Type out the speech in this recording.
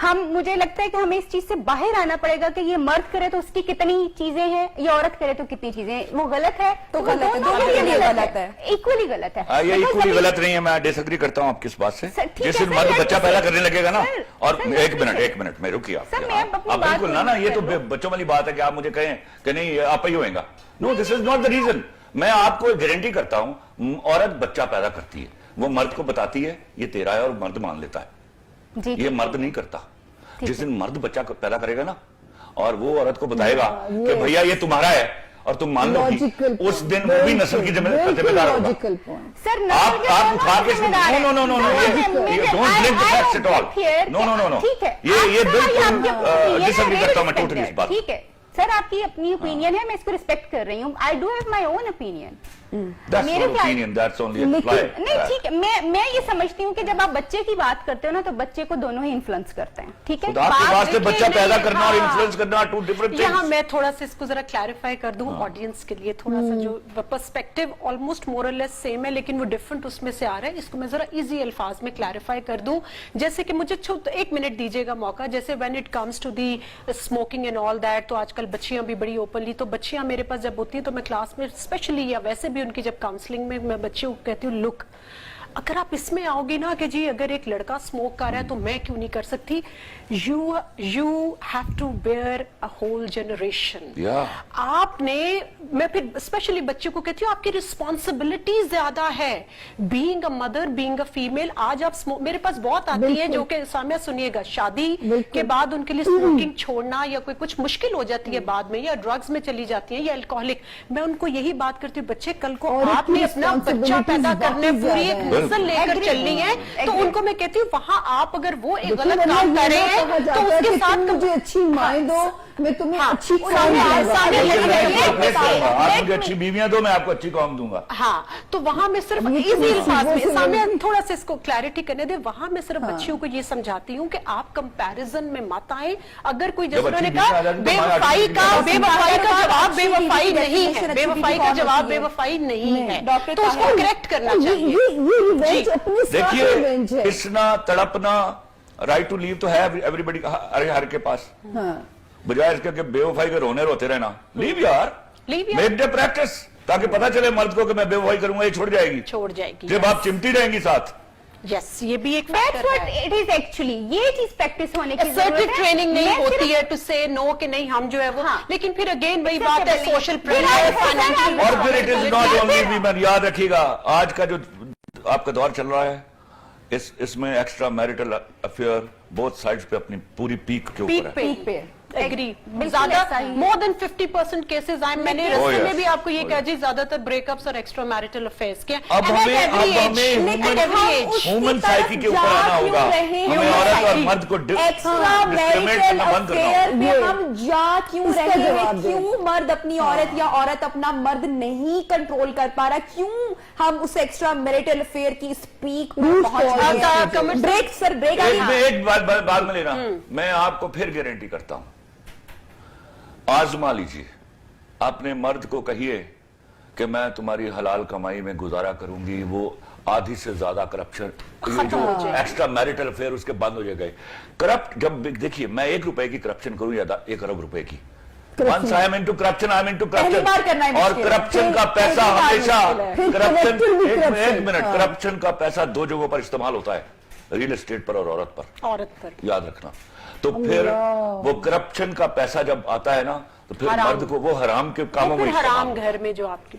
ہم مجھے لگتا ہے کہ ہمیں اس چیز سے باہر آنا پڑے گا کہ یہ مرد کرے تو اس کی کتنی چیزیں ہیں, یہ عورت کرے تو کتنی چیزیں ہیں. وہ غلط ہے تو غلط ہے, دونوں کے لیے غلط ہے, ایکولی غلط ہے. یہ ایکولی غلط نہیں ہے, میں ڈس ایگری کرتا ہوں آپ کی اس بات سے. جس دن مرد بچہ پیدا کرنے لگے گا نا, اور ایک منٹ میں رکیے آپ بالکل نا, یہ تو بچوں والی بات ہے کہ آپ مجھے کہیں کہ نہیں آپ ہی ہوئیں گا. نو, دس از ناٹ دا ریزن. میں آپ کو گارنٹی کرتا ہوں, عورت بچہ پیدا کرتی ہے, وہ مرد کو بتاتی ہے یہ تیرا ہے اور مرد مان لیتا ہے. یہ مرد نہیں کرتا. جس دن مرد بچہ پیدا کرے گا نا اور وہ عورت کو بتائے گا کہ بھیا یہ تمہارا ہے اور تم مان لو گی, اس دن وہ بھی نسل کی ذمہ دار ہوگا. آپ اٹھا کے یہ بالکل ڈس ایگری کرتا ہوں میں ٹوٹلی اس بات. ٹھیک ہے سر, آپ کی اپنی اوپینین ہے, میں اس کو ریسپیکٹ کر رہی ہوں. I do have my own opinion. نہیں ٹھیک ہے, میں یہ سمجھتی ہوں کہ جب آپ بچے کی بات کرتے ہو نا تو بچے کو دونوں ہی انفلوئنس کرتے ہیں. ٹھیک ہے, بچہ پیدا کرنا اور انفلوئنس کرنا ٹو ڈفرنٹ تھنگز. یہاں میں تھوڑا سا اس کو ذرا کلیریفائی کر دوں آڈینس کے لیے, تھوڑا سا جو پرسپیکٹو آلموسٹ مور اور لیس سیم ہے لیکن وہ ڈفرنٹ اس میں سے آ رہا ہے. اس کو میں ذرا ایزی الفاظ میں کلیریفائی کر دوں. جیسے کہ مجھے 1 منٹ دیجیے گا موقع. جیسے when it comes to the smoking and all that, تو آج کل بچیاں بھی بڑی اوپنلی, تو بچیاں میرے پاس جب ہوتی ہیں تو میں کلاس میں اسپیشلی یا ویسے بھی ان کی جب کاؤنسلنگ میں بچوں کو کہتی ہوں, لک اگر آپ اس میں آؤ گی نا کہ جی اگر ایک لڑکا اسموک کر رہا ہے تو میں کیوں نہیں کر سکتی, you have to bear a whole generation. آپ نے, میں پھر اسپیشلی بچوں کو کہتی ہوں آپ کی رسپانسبلٹی زیادہ ہے, being a mother, being a female. آج آپ میرے پاس بہت آتی ہیں جو کہ سامعہ سنیے گا, شادی کے بعد ان کے لیے اسموکنگ چھوڑنا یا کوئی کچھ مشکل ہو جاتی ہے بعد میں, یا ڈرگز میں چلی جاتی ہیں یا الکوہلک. میں ان کو یہی بات کرتی ہوں, بچے کل کو آپ نے اپنا بچہ پیدا کرنے پوری ایک نسل لے کر چلنی ہے, تو ان کو میں کہتی ہوں وہاں آپ اگر وہ ایک غلط کام کر رہے ہیں تو اس کے ساتھ مجھے اچھی مائیں دو, میں تمہیں اچھی اچھی بیویاں دو, میں آپ کو اچھی قوم دوں گا. ہاں, تو وہاں میں صرف ایزی الفاظ میں سامنے تھوڑا سا اس کو کلیئرٹی کرنے دے. وہاں میں صرف بچیوں کو یہ سمجھاتی ہوں کہ آپ کمپیریزن میں مت آئیں. اگر کوئی جیسے انہوں نے کہا بے وفائی کا جواب بے وفائی نہیں ہے, بے وفائی کا جواب بے وفائی نہیں ہے, تو اس کو کریکٹ کرنا چاہیے. دیکھیے اسنا تڑپنا, رائٹ ٹو لیو تو ہے ایوری بڈی, ہر کے پاس, بجائے اس کے بے وفائی کے رونے روتے رہنا. لیو یار, میک دا پریکٹس, تاکہ پتا چلے مرد کو کہ میں بے وفائی کروں گا یہ چھوڑ جائے گی جب آپ چمٹی رہیں گی ساتھ. یس, یہ بھی ایک فیکٹر ہے. یہ چیز پریکٹس ہونے کی ضرورت ہے. ٹریننگ نہیں ہوتی ہے ٹو سے نو کہ نہیں ہم جو ہے وہ, لیکن پھر اگین وہی بات ہے سوشل پریشر, فائنینشل. اور پھر it is not only women. یاد رکھیے گا آج کا جو آپ کا دور چل رہا ہے, اس میں ایکسٹرا میرٹل افیئر بہت سائڈز پہ اپنی پوری پیک کے اوپر ہے. ایگری, زیادہ مور دین 50% کیسز آئے. میں نے رستے میں بھی آپ کو یہ کہا جی زیادہ تر بریک اپس اور ایکسٹرا میرٹل افیئرز کے. اب ہمیں ہیومن سائیکی کے اوپر آنا ہوگا. ہمیں عورت اور مرد کو ایکسٹرا میرٹل افیئر میں ہم جا کیوں رہے ہیں, کیوں مرد اپنی عورت یا عورت اپنا مرد نہیں کنٹرول کر پا رہا, کیوں ہم اس ایکسٹرا میرٹل افیئر کی اسپیک میں پہنچ گئے. بریک سر, بریک. میں ایک بات میں لے رہا ہوں, میں آپ کو پھر گارنٹی کرتا ہوں, آزما لیجیے, اپنے مرد کو کہیے کہ میں تمہاری حلال کمائی میں گزارا کروں گی, وہ آدھی سے زیادہ کرپشن, جو ایکسٹرا میرٹل افیئر اس کے بند ہو جائے گئے. کرپٹ جب دیکھیے میں 1 روپے کی کرپشن کروں یا 1 ارب روپے کی, once I am into corruption, I am into corruption. اور کرپشن کا پیسہ ہمیشہ, ایک منٹ, کرپشن کا پیسہ 2 جگہوں پر استعمال ہوتا ہے, ریل اسٹیٹ پر اور عورت پر, یاد رکھنا. تو پھر وہ کرپشن کا پیسہ جب آتا ہے نا تو پھر مرد کو وہ حرام کے کاموں میں, حرام گھر میں جو آپ کی